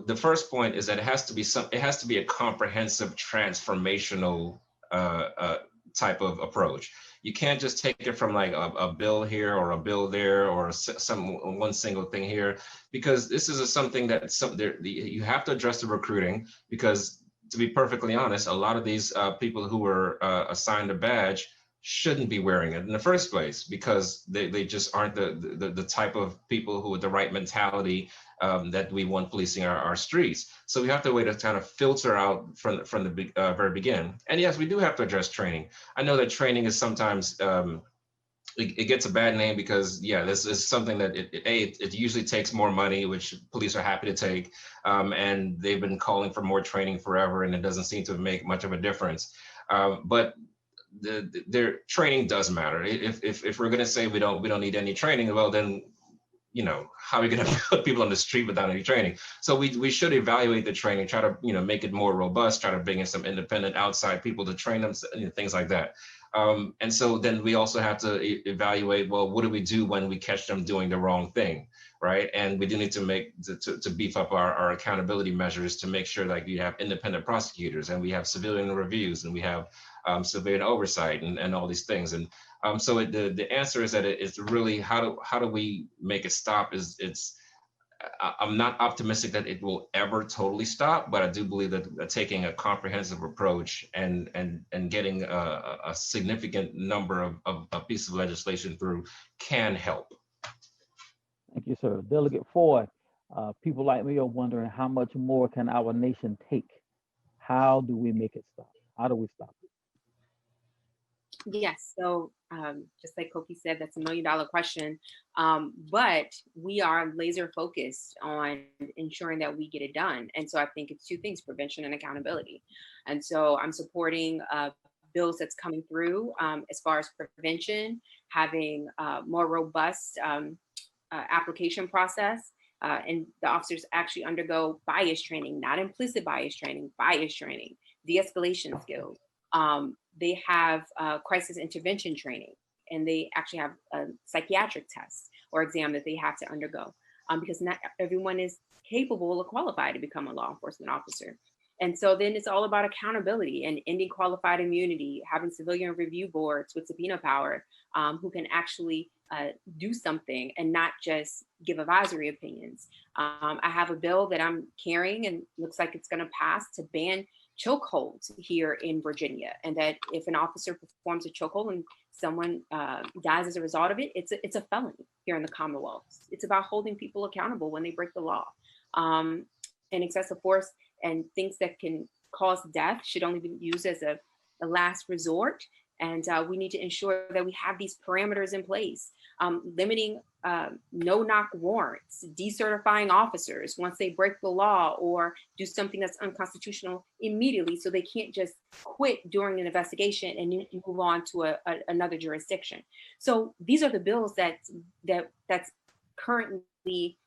the first point is that it has to be a comprehensive, transformational type of approach. You can't just take it from like a bill here or a bill there or one single thing here, because this is something that you have to address the recruiting, because to be perfectly honest, a lot of these people who were assigned a badge shouldn't be wearing it in the first place, because they just aren't the type of people who with the right mentality that we want policing our streets. So we have to wait to kind of filter out from the very beginning. And yes, we do have to address training. I know that training is sometimes it gets a bad name because, yeah, this is something that it usually takes more money, which police are happy to take, and they've been calling for more training forever, and it doesn't seem to make much of a difference. But their training does matter. If we're going to say we don't need any training, well then, how are we going to put people on the street without any training? So we should evaluate the training, try to make it more robust, try to bring in some independent outside people to train them, things like that. And so then we also have to evaluate, well, what do we do when we catch them doing the wrong thing, right? And we do need to beef up our accountability measures to make sure that you have independent prosecutors, and we have civilian reviews, and we have civilian oversight, and all these things. And so the answer is that it's really how do we make it stop? I'm not optimistic that it will ever totally stop, but I do believe that taking a comprehensive approach and getting a significant number of pieces of legislation through can help. Thank you, sir. Delegate Ford, people like me are wondering, how much more can our nation take? How do we make it stop? How do we stop it? Yes, so just like Kofi said, that's $1 million question, but we are laser focused on ensuring that we get it done. And so I think it's 2 things: prevention and accountability. And so I'm supporting bills that's coming through as far as prevention, having more robust application process, and the officers actually undergo bias training, not implicit bias training, de-escalation skills. They have crisis intervention training, and they actually have a psychiatric test or exam that they have to undergo, because not everyone is capable or qualified to become a law enforcement officer. And so then it's all about accountability and ending qualified immunity, having civilian review boards with subpoena power, who can actually do something and not just give advisory opinions. I have a bill that I'm carrying and looks like it's going to pass to ban chokeholds here in Virginia, and that if an officer performs a chokehold and someone dies as a result of it, it's a felony here in the Commonwealth. It's about holding people accountable when they break the law. And excessive force and things that can cause death should only be used as a last resort, And we need to ensure that we have these parameters in place, limiting no-knock warrants, decertifying officers once they break the law or do something that's unconstitutional immediately, so they can't just quit during an investigation and move on to another jurisdiction. So these are the bills that's currently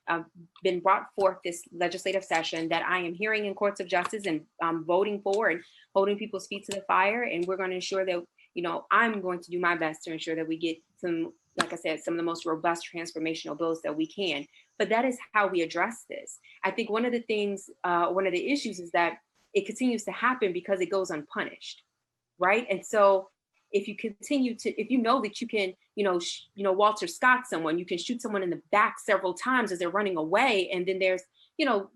been brought forth this legislative session that I am hearing in courts of justice and voting for and holding people's feet to the fire. And we're going to ensure that, you know, I'm going to do my best to ensure that we get some, like I said, some of the most robust transformational bills that we can. But that is how we address this. I think one of the things, one of the issues is that it continues to happen because it goes unpunished, right? And so if you continue to, if you know that you can, Walter Scott someone, you can shoot someone in the back several times as they're running away, and then there's, and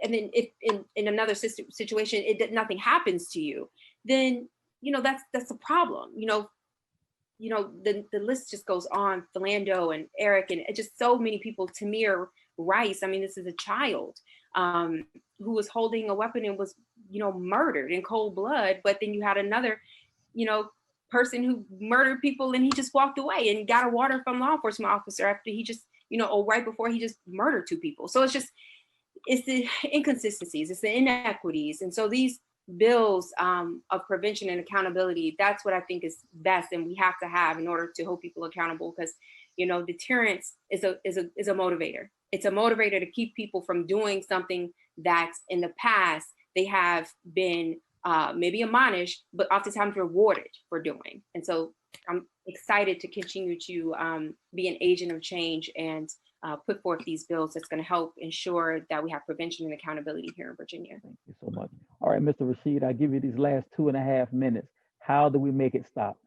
then if in another situation, nothing happens to you, then, that's a problem. The list just goes on. Philando and Eric and just so many people. Tamir Rice. I mean, this is a child who was holding a weapon and was, murdered in cold blood. But then you had another, person who murdered people and he just walked away and got a water from law enforcement officer after he just, or right before he just murdered two people. So it's the inconsistencies, it's the inequities. And so these bills of prevention and accountability, that's what I think is best and we have to have in order to hold people accountable, because deterrence is a motivator. It's a motivator to keep people from doing something that in the past they have been maybe admonished, but oftentimes rewarded for doing. And so I'm excited to continue to be an agent of change and put forth these bills that's going to help ensure that we have prevention and accountability here in Virginia. Thank you so much. All right, Mr. Rashid, I give you these last 2.5 minutes. How do we make it stop?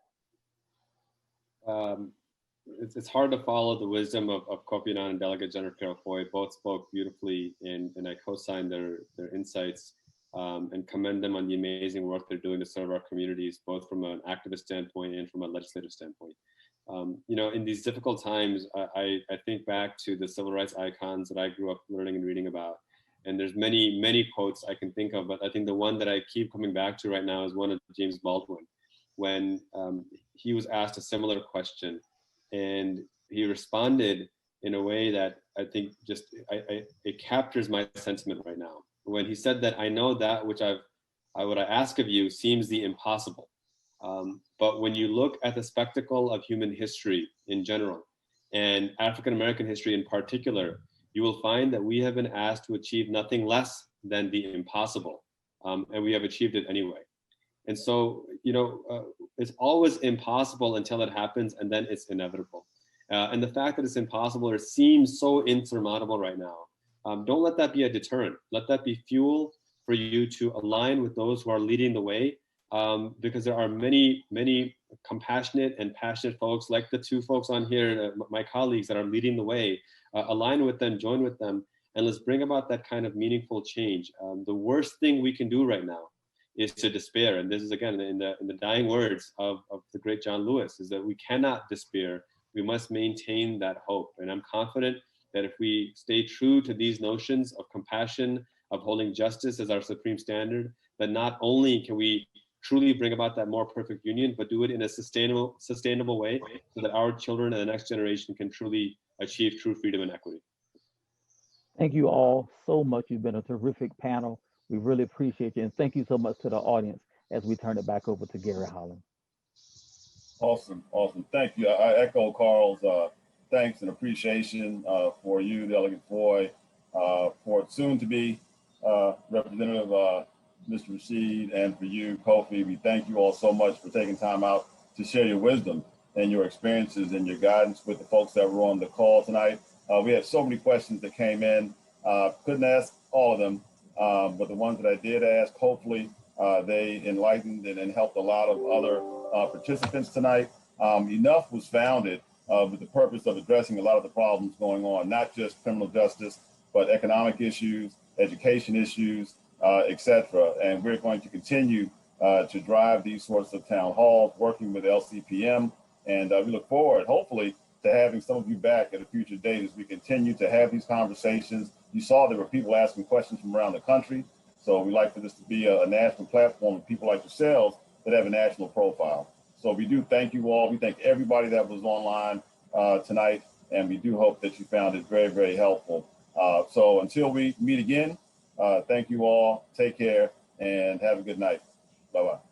It's hard to follow the wisdom of Kofi Annan and Delegate Jennifer Carroll Foy. Both spoke beautifully, and I co-signed their insights and commend them on the amazing work they're doing to serve our communities, both from an activist standpoint and from a legislative standpoint. In these difficult times, I think back to the civil rights icons that I grew up learning and reading about. And there's many, many quotes I can think of, but I think the one that I keep coming back to right now is one of James Baldwin, when he was asked a similar question. And he responded in a way that I think it captures my sentiment right now. When he said that, I know that which what I ask of you seems the impossible. But when you look at the spectacle of human history in general, and African-American history in particular, you will find that we have been asked to achieve nothing less than the impossible. And we have achieved it anyway. And so, it's always impossible until it happens, and then it's inevitable. And the fact that it's impossible or seems so insurmountable right now, don't let that be a deterrent. Let that be fuel for you to align with those who are leading the way, because there are many, many compassionate and passionate folks like the two folks on here, my colleagues that are leading the way. Align with them, join with them, and let's bring about that kind of meaningful change. The worst thing we can do right now is to despair. And this is, again, in the dying words of the great John Lewis, is that we cannot despair. We must maintain that hope. And I'm confident that if we stay true to these notions of compassion, of holding justice as our supreme standard, that not only can we truly bring about that more perfect union, but do it in a sustainable way so that our children and the next generation can truly achieve true freedom and equity. Thank you all so much. You've been a terrific panel. We really appreciate you. And thank you so much to the audience as we turn it back over to Gary Holland. Awesome. Thank you. I echo Carl's thanks and appreciation for you, Delegate Foy, for soon to be Representative Mr. Rashid, and for you, Kofi. We thank you all so much for taking time out to share your wisdom and your experiences and your guidance with the folks that were on the call tonight. We had so many questions that came in. Couldn't ask all of them, but the ones that I did ask, hopefully they enlightened and helped a lot of other participants tonight. Enough was founded with the purpose of addressing a lot of the problems going on, not just criminal justice, but economic issues, education issues, etc. And we're going to continue to drive these sorts of town halls, working with LCPM. And we look forward, hopefully, to having some of you back at a future date as we continue to have these conversations. You saw there were people asking questions from around the country. So we like for this to be a national platform of people like yourselves that have a national profile. So we do thank you all. We thank everybody that was online tonight, and we do hope that you found it very, very helpful. So until we meet again, thank you all. Take care and have a good night. Bye-bye.